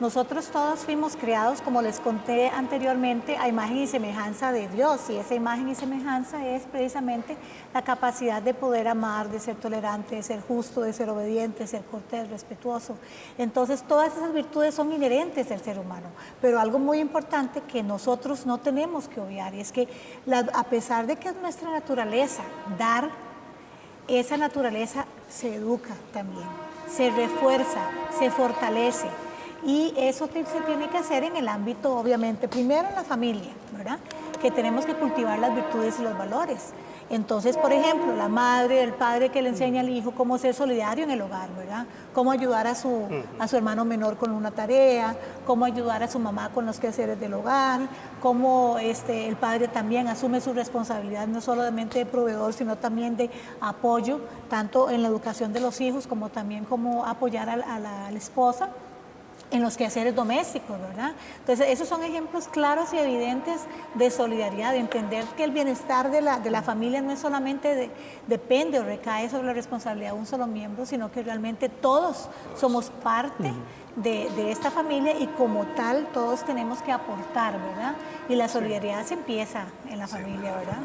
Nosotros todos fuimos creados, como les conté anteriormente, a imagen y semejanza de Dios, y esa imagen y semejanza es precisamente la capacidad de poder amar, de ser tolerante, de ser justo, de ser obediente, de ser cortés, respetuoso. Entonces, todas esas virtudes son inherentes del ser humano, pero algo muy importante que nosotros no tenemos que obviar, y es que a pesar de que es nuestra naturaleza dar, esa naturaleza se educa también, se refuerza, se fortalece, y eso se tiene que hacer en el ámbito, obviamente, primero en la familia, ¿verdad? Que tenemos que cultivar las virtudes y los valores. Entonces, por ejemplo, la madre, el padre que le enseña al hijo cómo ser solidario en el hogar, ¿verdad? Cómo ayudar a su hermano menor con una tarea, cómo ayudar a su mamá con los quehaceres del hogar, cómo el padre también asume su responsabilidad no solamente de proveedor, sino también de apoyo, tanto en la educación de los hijos como también como apoyar a la esposa. en los quehaceres domésticos, ¿verdad? Entonces, esos son ejemplos claros y evidentes de solidaridad, de entender que el bienestar de la familia no es solamente depende o recae sobre la responsabilidad de un solo miembro, sino que realmente todos somos parte de esta familia y como tal todos tenemos que aportar, ¿verdad? Y la solidaridad se empieza en la familia, ¿verdad?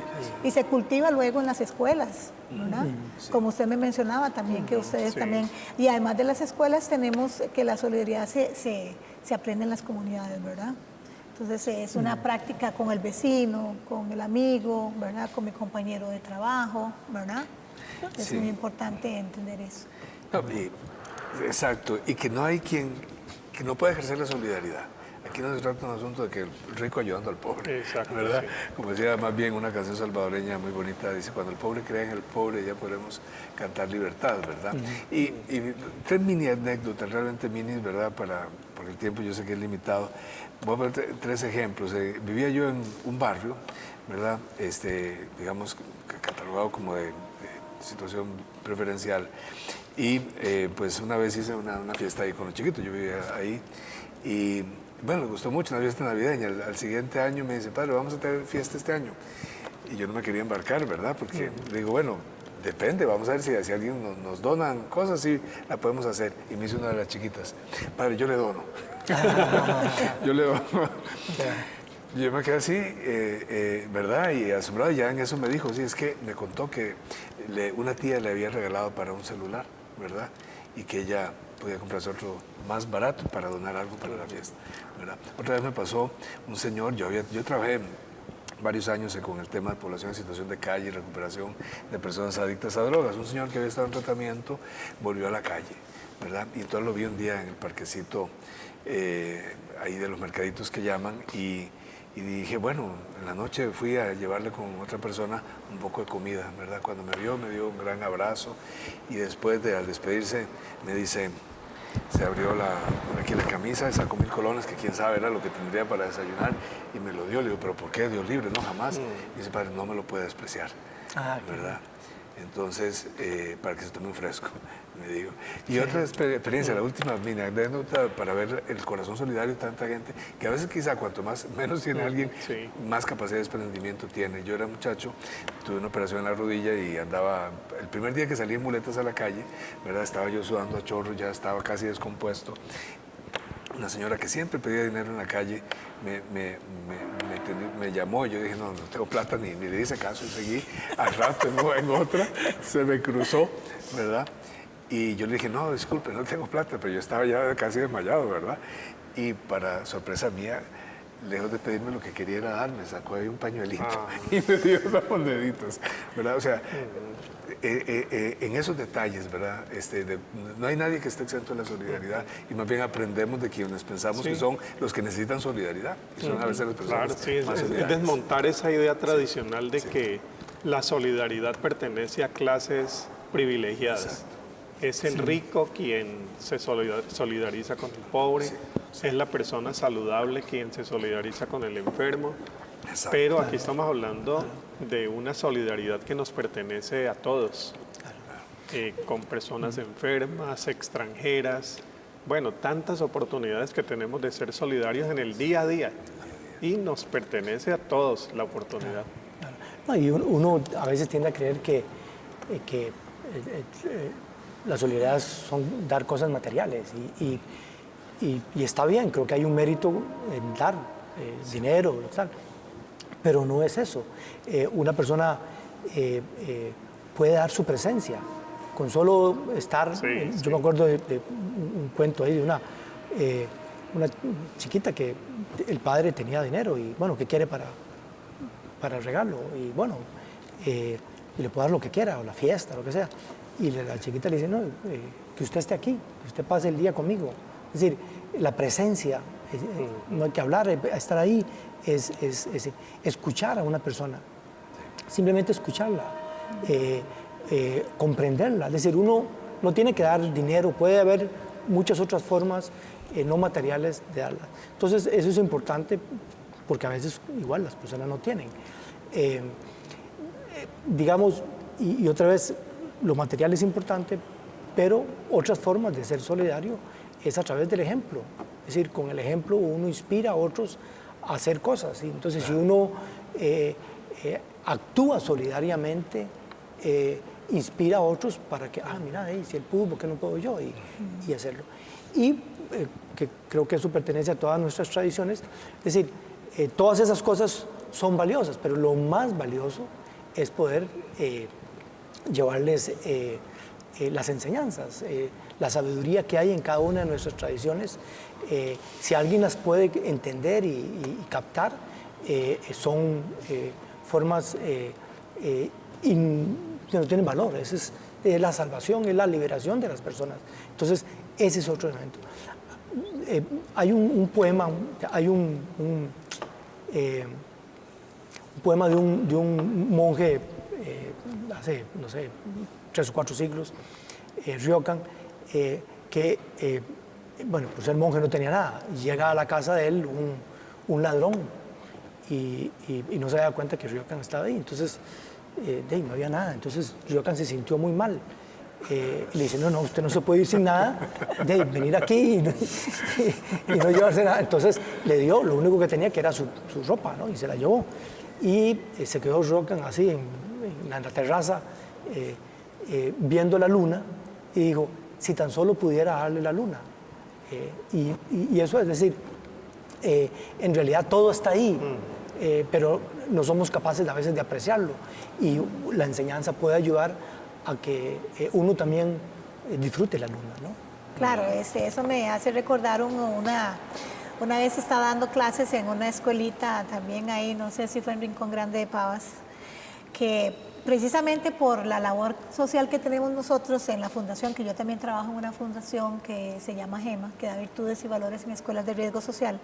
Y se cultiva luego en las escuelas, ¿verdad? Como usted me mencionaba también, que ustedes también, y además de las escuelas tenemos que la solidaridad se aprende en las comunidades, ¿verdad? Entonces es una práctica con el vecino, con el amigo, ¿verdad? Con mi compañero de trabajo, ¿verdad? Es muy importante entender eso. No, exacto, y que no hay quien que no pueda ejercer la solidaridad. Aquí no se trata de un asunto de que el rico ayudando al pobre, Exacto, ¿verdad? sí. Como decía más bien una canción salvadoreña muy bonita, dice, cuando el pobre cree en el pobre ya podemos cantar libertad, ¿verdad? Y tres mini anécdotas, realmente minis, ¿verdad? Porque el tiempo yo sé que es limitado. Voy a poner tres ejemplos. Vivía yo en un barrio, ¿verdad? Digamos, catalogado como de situación preferencial. Y pues una vez hice una fiesta ahí con los chiquitos, yo vivía ahí. Y bueno, les gustó mucho, una fiesta navideña. Al siguiente año me dice, padre, vamos a tener fiesta este año. Y yo no me quería embarcar, ¿verdad? Porque le digo, bueno, depende, vamos a ver si alguien nos donan cosas, sí, la podemos hacer. Y me dice una de las chiquitas, padre, yo le dono. Yo le dono. Yo me quedé así, ¿verdad? Y asombrado, y ya en eso me dijo, sí, es que me contó que una tía le había regalado para un celular, ¿verdad? Y que ella podía comprarse otro más barato para donar algo para la fiesta, ¿verdad? Otra vez me pasó un señor, yo trabajé varios años con el tema de población en situación de calle y recuperación de personas adictas a drogas. Un señor que había estado en tratamiento volvió a la calle, ¿verdad? Y entonces lo vi un día en el parquecito ahí de los mercaditos que llaman y dije, bueno, en la noche fui a llevarle con otra persona un poco de comida, ¿verdad? Cuando me dio un gran abrazo y después al despedirse me dice, se abrió aquí la camisa, sacó 1000 colones, que quién sabe era lo que tendría para desayunar, y me lo dio. Le digo, ¿pero por qué? Dios libre, no, jamás. Y dice, padre, no me lo puede despreciar, ¿verdad? Entonces, para que se tome un fresco, me digo. Y otra experiencia, la última, mi anécdota, para ver el corazón solidario de tanta gente, que a veces quizá cuanto menos tiene alguien, más capacidad de desprendimiento tiene. Yo era muchacho, tuve una operación en la rodilla y andaba, el primer día que salí en muletas a la calle, ¿verdad? Estaba yo sudando a chorro, ya estaba casi descompuesto. Una señora que siempre pedía dinero en la calle me llamó, yo dije, no tengo plata, ni le hice caso, y seguí. Al rato en otra se me cruzó, ¿verdad? Y yo le dije, no, disculpe, no tengo plata, pero yo estaba ya casi desmayado, ¿verdad? Y para sorpresa mía, lejos de pedirme lo que quería era darme, sacó ahí un pañuelito y me dio unas moneditas, ¿verdad? O sea, en esos detalles, ¿verdad? No hay nadie que esté exento de la solidaridad y más bien aprendemos de quienes pensamos que son los que necesitan solidaridad y son a veces las personas más es solidarias. desmontar esa idea tradicional de que la solidaridad pertenece a clases privilegiadas. Exacto. Es el rico quien se solidariza con el pobre, es la persona saludable quien se solidariza con el enfermo. Exacto. Pero aquí estamos hablando de una solidaridad que nos pertenece a todos, con personas enfermas, extranjeras, bueno, tantas oportunidades que tenemos de ser solidarios en el día a día y nos pertenece a todos la oportunidad. No, y uno a veces tiende a creer que la solidaridad son dar cosas materiales y está bien, creo que hay un mérito en dar dinero, tal. Pero no es eso. Una persona puede dar su presencia. Con solo estar... Yo me acuerdo de un cuento ahí de una chiquita que el padre tenía dinero y, bueno, ¿qué quiere para el regalo? Y, bueno, y le puede dar lo que quiera, o la fiesta, lo que sea. Y la chiquita le dice, no, que usted esté aquí, que usted pase el día conmigo. Es decir, la presencia, no hay que hablar, estar ahí, es escuchar a una persona, simplemente escucharla, comprenderla. Es decir, uno no tiene que dar dinero, puede haber muchas otras formas no materiales de darla. Entonces, eso es importante porque a veces igual las personas no tienen. Digamos, y otra vez, lo material es importante, pero otras formas de ser solidario es a través del ejemplo. Es decir, con el ejemplo uno inspira a otros a hacer cosas. ¿Sí? Entonces, si uno actúa solidariamente, inspira a otros para que, mira, si él pudo, ¿por qué no puedo yo? Y hacerlo. Y que creo que eso pertenece a todas nuestras tradiciones. Es decir, todas esas cosas son valiosas, pero lo más valioso es poder llevarles las enseñanzas, la sabiduría que hay en cada una de nuestras tradiciones. Si alguien las puede entender y captar, son formas que no tienen valor. Esa es la salvación, es la liberación de las personas. Entonces, ese es otro elemento. Hay un poema, hay un poema de un monje hace, no sé, 3 o 4 siglos, Ryokan, que, bueno, pues el monje no tenía nada. Llega a la casa de él un ladrón y no se da cuenta que Ryokan estaba ahí. Entonces, no había nada. Entonces, Ryokan se sintió muy mal. Le dice, no, usted no se puede ir sin nada, venir aquí y no llevarse nada. Entonces, le dio lo único que tenía, que era su ropa, ¿no? Y se la llevó. Y se quedó Ryokan así en la terraza, viendo la luna, y dijo, si tan solo pudiera darle la luna. Y eso es decir, en realidad todo está ahí, pero no somos capaces a veces de apreciarlo. Y la enseñanza puede ayudar a que uno también disfrute la luna, ¿no? Claro, eso me hace recordar una vez estaba dando clases en una escuelita también ahí, no sé si fue en Rincón Grande de Pavas, que precisamente por la labor social que tenemos nosotros en la fundación, que yo también trabajo en una fundación que se llama GEMA, que da virtudes y valores en escuelas de riesgo social,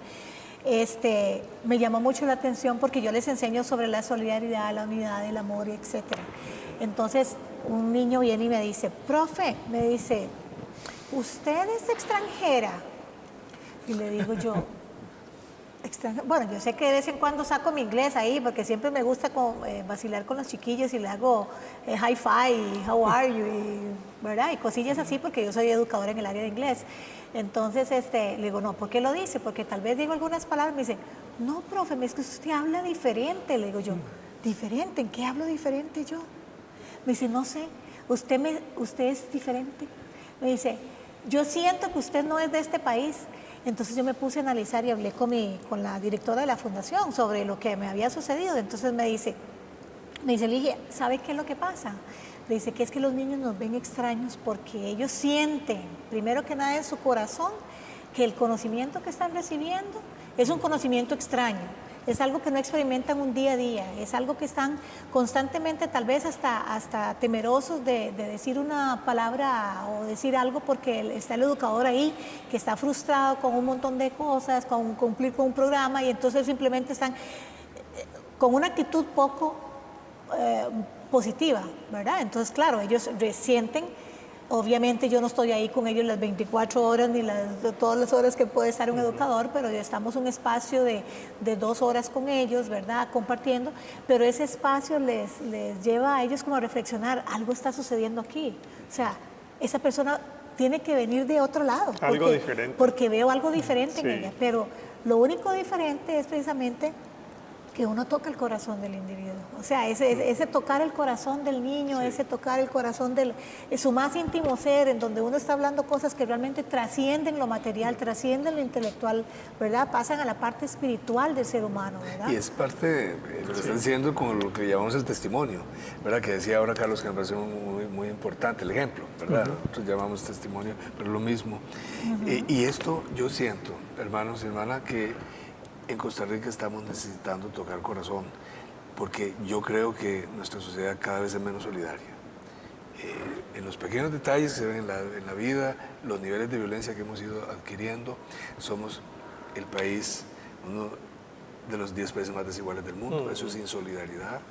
me llamó mucho la atención porque yo les enseño sobre la solidaridad, la unidad, el amor, etc. Entonces, un niño viene y me dice, profe, me dice, ¿usted es extranjera? Y le digo yo, bueno, yo sé que de vez en cuando saco mi inglés ahí, porque siempre me gusta vacilar con los chiquillos y le hago high five, y how are you, ¿verdad? Y cosillas así, porque yo soy educadora en el área de inglés. Entonces, le digo, no, ¿por qué lo dice? Porque tal vez digo algunas palabras, me dice, no, profe, es que usted habla diferente. Le digo yo, ¿diferente? ¿En qué hablo diferente yo? Me dice, no sé, usted es diferente. Me dice, yo siento que usted no es de este país. Entonces yo me puse a analizar y hablé con la directora de la fundación sobre lo que me había sucedido. Entonces me dice, Ligia, ¿sabe qué es lo que pasa? Le dice que es que los niños nos ven extraños porque ellos sienten, primero que nada en su corazón, que el conocimiento que están recibiendo es un conocimiento extraño. Es algo que no experimentan un día a día, es algo que están constantemente tal vez hasta temerosos de decir una palabra o decir algo porque está el educador ahí que está frustrado con un montón de cosas, con cumplir con un programa y entonces simplemente están con una actitud poco positiva, ¿verdad? Entonces, claro, ellos sienten. Obviamente yo no estoy ahí con ellos las 24 horas ni todas las horas que puede estar un educador, pero ya estamos en un espacio de 2 horas con ellos, ¿verdad? Compartiendo, pero ese espacio les lleva a ellos como a reflexionar, algo está sucediendo aquí. O sea, esa persona tiene que venir de otro lado. Algo diferente. Porque veo algo diferente en ella, pero lo único diferente es precisamente que uno toca el corazón del individuo. O sea, ese tocar el corazón del niño, ese tocar el corazón de su más íntimo ser, en donde uno está hablando cosas que realmente trascienden lo material, trascienden lo intelectual, ¿verdad? Pasan a la parte espiritual del ser humano, ¿verdad? Y es parte de lo que están diciendo con lo que llamamos el testimonio, ¿verdad? Que decía ahora Carlos, que me parece muy importante, el ejemplo, ¿verdad? Nosotros llamamos testimonio, pero lo mismo. Y esto yo siento, hermanos y hermanas, que en Costa Rica estamos necesitando tocar corazón, porque yo creo que nuestra sociedad cada vez es menos solidaria. En los pequeños detalles que se ven en la vida, los niveles de violencia que hemos ido adquiriendo, somos el país, uno de los 10 países más desiguales del mundo. Eso es insolidaridad,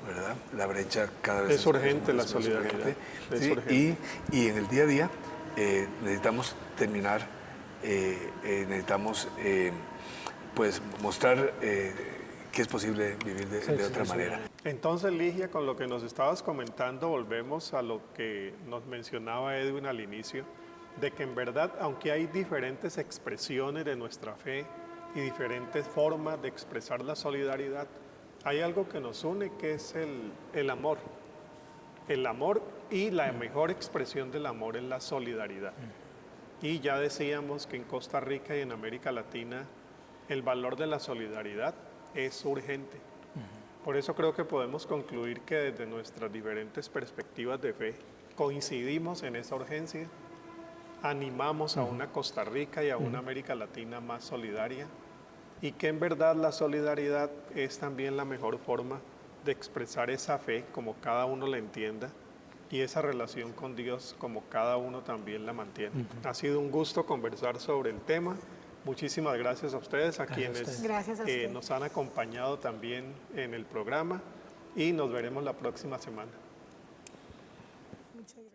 ¿verdad? La brecha cada vez es urgente, la solidaridad. ¿Sí? Urgente. Y en el día a día necesitamos terminar, necesitamos pues mostrar que es posible vivir de otra manera. Entonces, Ligia, con lo que nos estabas comentando, volvemos a lo que nos mencionaba Edwin al inicio, de que en verdad, aunque hay diferentes expresiones de nuestra fe y diferentes formas de expresar la solidaridad, hay algo que nos une, que es el amor. El amor, y la mejor expresión del amor es la solidaridad. Y ya decíamos que en Costa Rica y en América Latina el valor de la solidaridad es urgente. Por eso creo que podemos concluir que desde nuestras diferentes perspectivas de fe coincidimos en esa urgencia, animamos a una Costa Rica y a una América Latina más solidaria, y que en verdad la solidaridad es también la mejor forma de expresar esa fe como cada uno la entienda, y esa relación con Dios como cada uno también la mantiene. Ha sido un gusto conversar sobre el tema. Muchísimas gracias a ustedes, a quienes Gracias a usted. nos han acompañado también en el programa, y nos veremos la próxima semana. Muchas gracias.